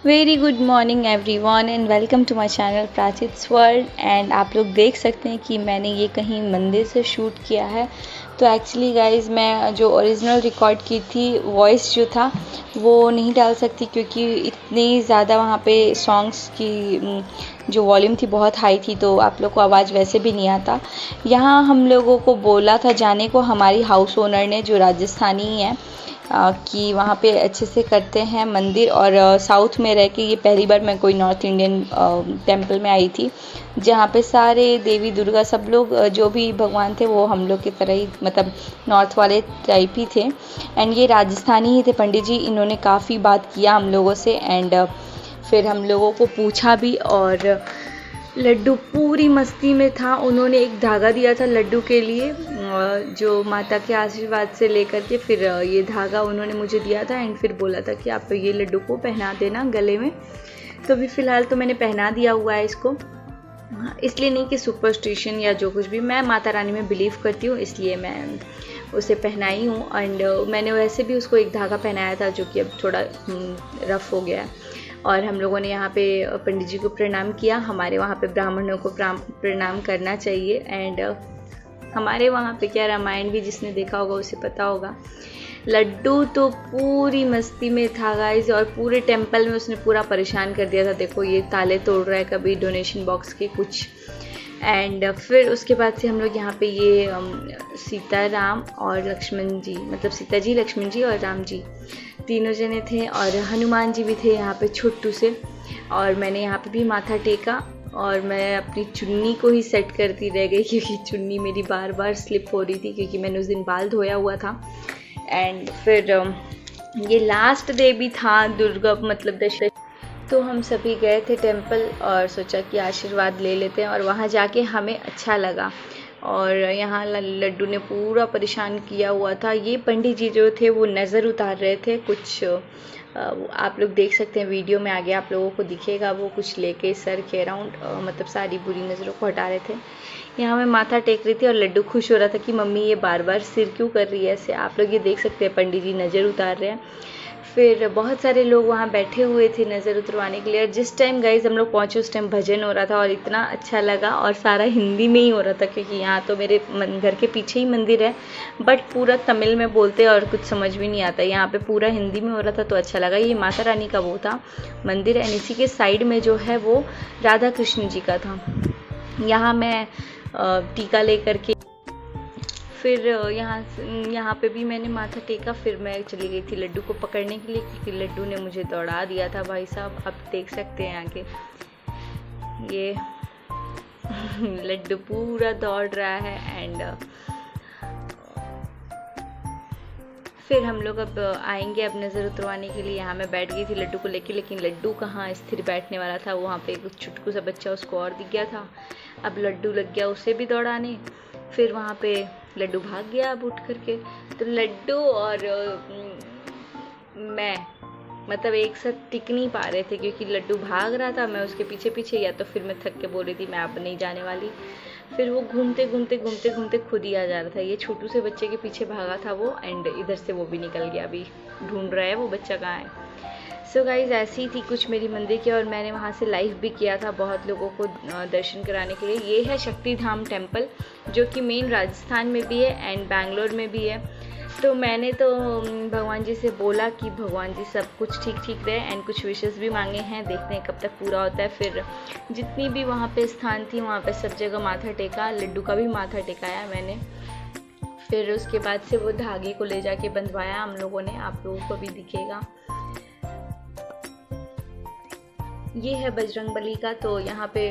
Very good morning everyone and welcome to my channel Prachit's world. And आप लोग देख सकते हैं कि मैंने ये कहीं मंदिर से शूट किया है। तो एक्चुअली गाइज मैं जो ओरिजिनल रिकॉर्ड की थी वॉइस जो था वो नहीं डाल सकती क्योंकि इतनी ज़्यादा वहाँ पे सॉन्ग्स की जो वॉल्यूम थी बहुत हाई थी, तो आप लोग को आवाज़ वैसे भी नहीं आता। यहाँ हम लोगों को बोला था जाने को हमारी हाउस ओनर ने, जो राजस्थानी ही है, कि वहाँ पे अच्छे से करते हैं मंदिर। और साउथ में रह के ये पहली बार मैं कोई नॉर्थ इंडियन टेम्पल में आई थी जहाँ पे सारे देवी दुर्गा सब लोग जो भी भगवान थे वो हम लोग की तरह ही, मतलब नॉर्थ वाले टाइप ही थे। एंड ये राजस्थानी ही थे पंडित जी, इन्होंने काफ़ी बात किया हम लोगों से। एंड फिर हम लोगों को पूछा भी, और लड्डू पूरी मस्ती में था। उन्होंने एक धागा दिया था लड्डू के लिए जो माता के आशीर्वाद से लेकर के, फिर ये धागा उन्होंने मुझे दिया था एंड फिर बोला था कि आप ये लड्डू को पहना देना गले में। तो अभी फ़िलहाल तो मैंने पहना दिया हुआ है इसको, इसलिए नहीं कि सुपरस्टिशन या जो कुछ भी, मैं माता रानी में बिलीव करती हूँ इसलिए मैं उसे पहनाई हूँ। एंड मैंने वैसे भी उसको एक धागा पहनाया था जो कि अब थोड़ा रफ़ हो गया है। और हम लोगों ने यहाँ पे पंडित जी को प्रणाम किया। हमारे वहाँ पे ब्राह्मणों को प्रणाम करना चाहिए। एंड हमारे वहाँ पे क्या, रामायण भी जिसने देखा होगा उसे पता होगा। लड्डू तो पूरी मस्ती में था गाइस, और पूरे टेम्पल में उसने पूरा परेशान कर दिया था। देखो ये ताले तोड़ रहा है कभी डोनेशन बॉक्स के कुछ। एंड फिर उसके बाद से हम लोग यहाँ पे ये सीता राम और लक्ष्मण जी, मतलब सीता जी, लक्ष्मण जी और राम जी तीनों जने थे, और हनुमान जी भी थे यहाँ पे छोटू से। और मैंने यहाँ पे भी माथा टेका, और मैं अपनी चुन्नी को ही सेट करती रह गई क्योंकि चुन्नी मेरी बार बार स्लिप हो रही थी क्योंकि मैंने उस दिन बाल धोया हुआ था। एंड फिर ये लास्ट डे भी था दुर्गा, मतलब दशहरा। तो हम सभी गए थे टेम्पल और सोचा कि आशीर्वाद ले लेते हैं, और वहाँ जाके हमें अच्छा लगा। और यहाँ लड्डू ने पूरा परेशान किया हुआ था। ये पंडित जी जो थे वो नज़र उतार रहे थे कुछ, आप लोग देख सकते हैं वीडियो में आगे आप लोगों को दिखेगा, वो कुछ लेके सर के अराउंड, मतलब सारी बुरी नज़रों को हटा रहे थे। यहाँ मैं माथा टेक रही थी और लड्डू खुश हो रहा था कि मम्मी ये बार बार सिर क्यों कर रही है ऐसे। आप लोग ये देख सकते हैं पंडित जी नज़र उतार रहे हैं। फिर बहुत सारे लोग वहाँ बैठे हुए थे नज़र उतरवाने के लिए। और जिस टाइम गाइज हम लोग पहुँचे उस टाइम भजन हो रहा था और इतना अच्छा लगा, और सारा हिंदी में ही हो रहा था क्योंकि यहाँ तो मेरे घर के पीछे ही मंदिर है, बट पूरा तमिल में बोलते और कुछ समझ भी नहीं आता। यहाँ पे पूरा हिंदी में हो रहा था तो अच्छा लगा। ये माता रानी का वो था मंदिर, एंड इसी के साइड में जो है वो राधा कृष्ण जी का था। यहाँ मैं टीका लेकर के फिर यहाँ पे भी मैंने माथा टेका। फिर मैं चली गई थी लड्डू को पकड़ने के लिए क्योंकि लड्डू ने मुझे दौड़ा दिया था भाई साहब। आप देख सकते हैं आगे ये लड्डू पूरा दौड़ रहा है। एंड फिर हम लोग अब आएंगे अब नज़र उतरवाने के लिए। यहाँ मैं बैठ गई थी लड्डू को लेके, लेकिन लड्डू कहाँ स्थिर बैठने वाला था, वहाँ पे एक छुटकू सा बच्चा उसको और दिख गया था। अब लड्डू लग गया उसे भी दौड़ाने। फिर वहाँ पे लड्डू भाग गया अब उठ करके। तो लड्डू और मैं मतलब एक साथ टिक नहीं पा रहे थे क्योंकि लड्डू भाग रहा था, मैं उसके पीछे पीछे, या तो फिर मैं थक के बोल रही थी मैं अब नहीं जाने वाली। फिर वो घूमते घूमते घूमते घूमते खुद ही आ जा रहा था। ये छोटू से बच्चे के पीछे भागा था वो, एंड इधर से वो भी निकल गया। अभी ढूंढ रहा है वो बच्चा कहाँ है। सो गाइज ऐसी थी कुछ मेरी मंदिर की, और मैंने वहाँ से लाइव भी किया था बहुत लोगों को दर्शन कराने के लिए। ये है शक्ति धाम टेम्पल जो कि मेन राजस्थान में भी है एंड बैंगलोर में भी है। तो मैंने तो भगवान जी से बोला कि भगवान जी सब कुछ ठीक ठीक रहे, एंड कुछ विशेष भी मांगे हैं, देखते हैं कब तक पूरा होता है। फिर जितनी भी वहाँ पे स्थान थी वहाँ पे सब जगह माथा टेका, लड्डू का भी माथा टेकाया मैंने। फिर उसके बाद से वो धागे को ले जाके बंधवाया हम लोगों ने, आप लोगों को भी दिखेगा। ये है बजरंगबली का। तो यहाँ पे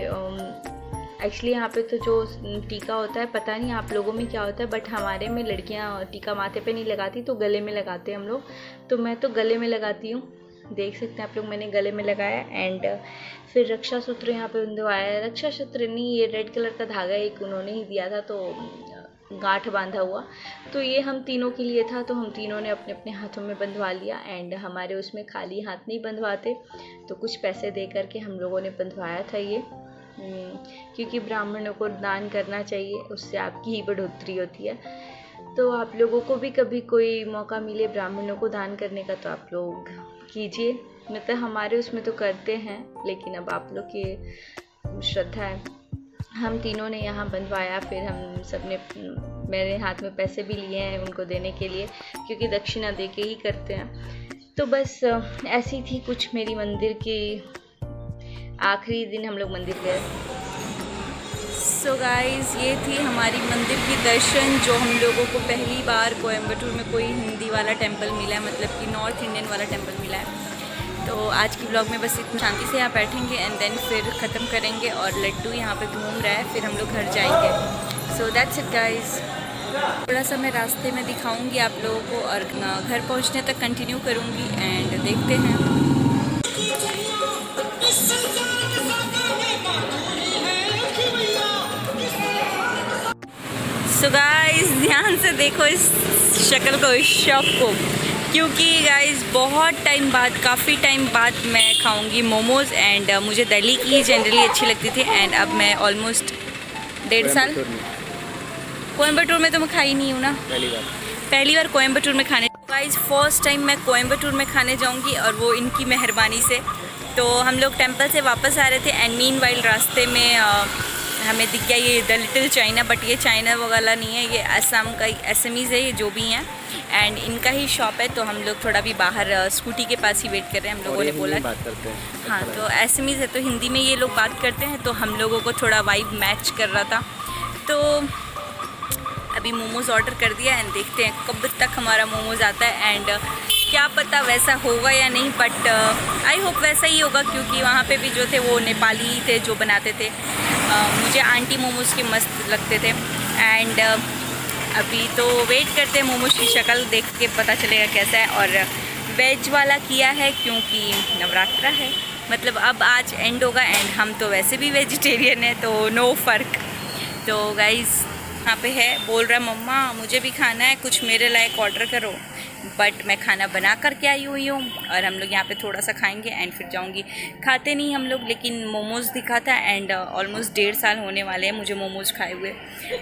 एक्चुअली यहाँ पे तो जो टीका होता है पता नहीं आप लोगों में क्या होता है, बट हमारे में लड़कियाँ टीका माथे पे नहीं लगाती तो गले में लगाते हैं हम लोग। तो मैं तो गले में लगाती हूँ, देख सकते हैं आप लोग, मैंने गले में लगाया। एंड फिर रक्षा सूत्र यहाँ पे बंधवाया है। रक्षा सूत्र नहीं, ये रेड कलर का धागा एक उन्होंने ही दिया था, तो गांठ बांधा हुआ। तो ये हम तीनों के लिए था, तो हम तीनों ने अपने अपने हाथों में बंधवा लिया। एंड हमारे उसमें खाली हाथ नहीं बंधवाते, तो कुछ पैसे दे करके हम लोगों ने बंधवाया था ये, क्योंकि ब्राह्मणों को दान करना चाहिए, उससे आपकी ही बढ़ोतरी होती है। तो आप लोगों को भी कभी कोई मौका मिले ब्राह्मणों को दान करने का तो आप लोग कीजिए। मतलब हमारे उसमें तो करते हैं, लेकिन अब आप लोग की श्रद्धा है। हम तीनों ने यहाँ बनवाया, फिर हम सब ने मेरे हाथ में पैसे भी लिए हैं उनको देने के लिए, क्योंकि दक्षिणा दे के ही करते हैं। तो बस ऐसी थी कुछ मेरी मंदिर की। आखिरी दिन हम लोग मंदिर गए। सो गाइस, ये थी हमारी मंदिर की दर्शन, जो हम लोगों को पहली बार कोयम्बटूर में कोई हिंदी वाला टेम्पल मिला है, मतलब कि नॉर्थ इंडियन वाला टेम्पल मिला है। तो आज की ब्लॉग में बस इतनी शांति से यहाँ बैठेंगे एंड देन फिर ख़त्म करेंगे। और लड्डू यहाँ पे घूम रहा है, फिर हम लोग घर जाएंगे। So that's it guys. थोड़ा सा मैं रास्ते में दिखाऊंगी आप लोगों को और घर पहुँचने तक कंटिन्यू करूँगी एंड देखते हैं। सो गाइस, ध्यान से देखो इस शक्ल को, इस शॉप को, क्योंकि गाइस बहुत टाइम बाद, काफ़ी टाइम बाद मैं खाऊंगी मोमोज़। एंड मुझे दिल्ली की जनरली अच्छी लगती थी एंड अब मैं ऑलमोस्ट 1.5 साल कोयम्बटूर में तो मैं खाई नहीं हूँ ना, पहली बार कोयम्बटूर में खाने। गाइस फर्स्ट टाइम मैं कोयम्बटूर में खाने जाऊँगी और वो इनकी मेहरबानी से। तो हम लोग टेम्पल से वापस आ रहे थे एंड मीन वाइल रास्ते में हमें दिख गया ये द लिटिल चाइना, बट ये चाइना वाला नहीं है, ये असम का एसएमईज़ है ये जो भी हैं एंड इनका ही शॉप है। तो हम लोग थोड़ा भी बाहर स्कूटी के पास ही वेट कर रहे हैं। हम लोगों ने बोला बात करते हैं। हाँ, तो एसएमईज़ है तो हिंदी में ये लोग बात करते हैं, तो हम लोगों को थोड़ा वाइब मैच कर रहा था। तो अभी मोमोज़ ऑर्डर कर दिया एंड देखते हैं कब तक हमारा मोमोज़ आता है। एंड क्या पता वैसा होगा या नहीं, बट आई होप वैसा ही होगा, क्योंकि वहाँ पे भी जो थे वो नेपाली थे जो बनाते थे। मुझे आंटी मोमोज़ के मस्त लगते थे। एंड अभी तो वेट करते हैं, मोमोज़ की शक्ल देख के पता चलेगा कैसा है। और वेज वाला किया है क्योंकि नवरात्रा है, मतलब अब आज एंड होगा एंड हम तो वैसे भी वेजिटेरियन है, तो नो फ़र्क। तो गाइज़ यहाँ पे है, बोल रहा मम्मा मुझे भी खाना है, कुछ मेरे लायक ऑर्डर करो, बट मैं खाना बना कर के आई हुई हूँ और हम लोग यहाँ पे थोड़ा सा खाएंगे एंड फिर जाऊँगी। खाते नहीं हम लोग, लेकिन मोमोज़ दिखा था एंड ऑलमोस्ट 1.5 साल होने वाले हैं मुझे मोमोज़ खाए हुए।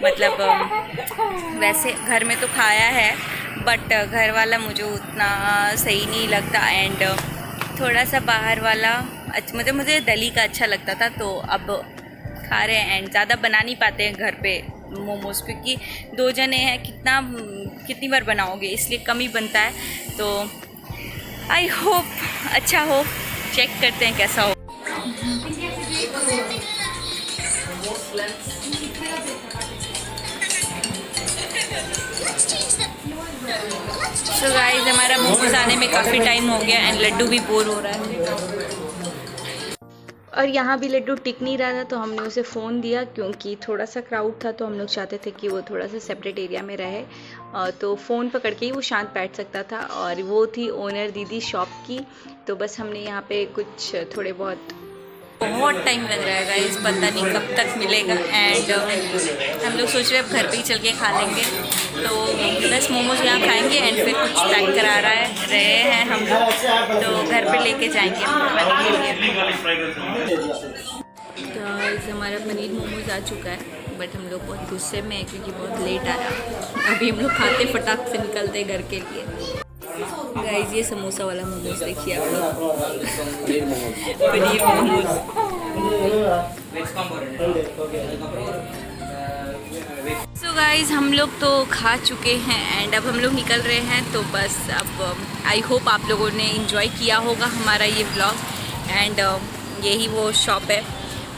मतलब वैसे घर में तो खाया है, बट घर वाला मुझे उतना सही नहीं लगता एंड थोड़ा सा बाहर वाला मतलब मुझे दिल्ली का अच्छा लगता था। तो अब खा रहे हैं एंड ज़्यादा बना नहीं पाते हैं घर पे मोमोज़, क्योंकि 2 जने हैं, कितनी बार बनाओगे, इसलिए कम ही बनता है। तो आई होप अच्छा हो, चेक करते हैं कैसा हो। सो गाइस, हमारा मोमोज़ आने में काफ़ी टाइम हो गया एंड लड्डू भी बोर हो रहा है और यहाँ भी लड्डू टिक नहीं रहा था, तो हमने उसे फ़ोन दिया क्योंकि थोड़ा सा क्राउड था, तो हम लोग चाहते थे कि वो थोड़ा सा सेपरेट एरिया में रहे। तो फ़ोन पकड़ के ही वो शांत बैठ सकता था और वो थी ओनर दीदी शॉप की। तो बस हमने यहाँ पे कुछ थोड़े बहुत टाइम लग रहा है गाइस, पता नहीं कब तक मिलेगा। एंड हम लोग सोच रहे हैं अब घर पे ही चल के खा लेंगे। तो बस मोमोज़ यहाँ खाएंगे एंड फिर कुछ पैक करा रहे हैं हम लोग, तो घर पे लेके जाएंगे खाने के लिए। तो हमारा पनीर मोमोज़ आ चुका है, बट हम लोग बहुत गुस्से में है क्योंकि बहुत लेट आया। अभी हम लोग खाते फटाक से निकलते घर के लिए। गाइस, ये समोसा वाला मोमोज देखिए आप लोग, पनीर मोमोज। सो गाइस, हम लोग तो खा चुके हैं एंड अब हम लोग निकल रहे हैं। तो बस अब आई होप आप लोगों ने एंजॉय किया होगा हमारा ये व्लॉग। एंड यही वो शॉप है।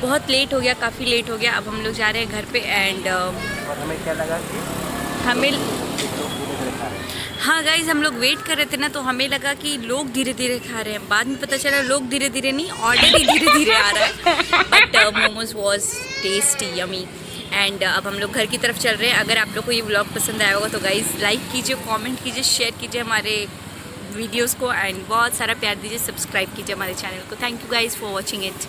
बहुत लेट हो गया, काफ़ी लेट हो गया। अब हम लोग जा रहे हैं घर पे एंड हमें क्या लगा कि हाँ गाइज, हम लोग वेट कर रहे थे ना, तो हमें लगा कि लोग धीरे धीरे खा रहे हैं। बाद में पता चला लोग धीरे धीरे नहीं, ऑर्डर ही धीरे धीरे आ रहा है। But momos was tasty, yummy. And अब हम लोग घर की तरफ चल रहे हैं। अगर आप लोग को ये व्लॉग पसंद आया होगा तो गाइज लाइक कीजिए, कमेंट कीजिए, शेयर कीजिए हमारे वीडियोस को एंड बहुत सारा प्यार दीजिए, सब्सक्राइब कीजिए हमारे चैनल को। Thank you guys for watching it.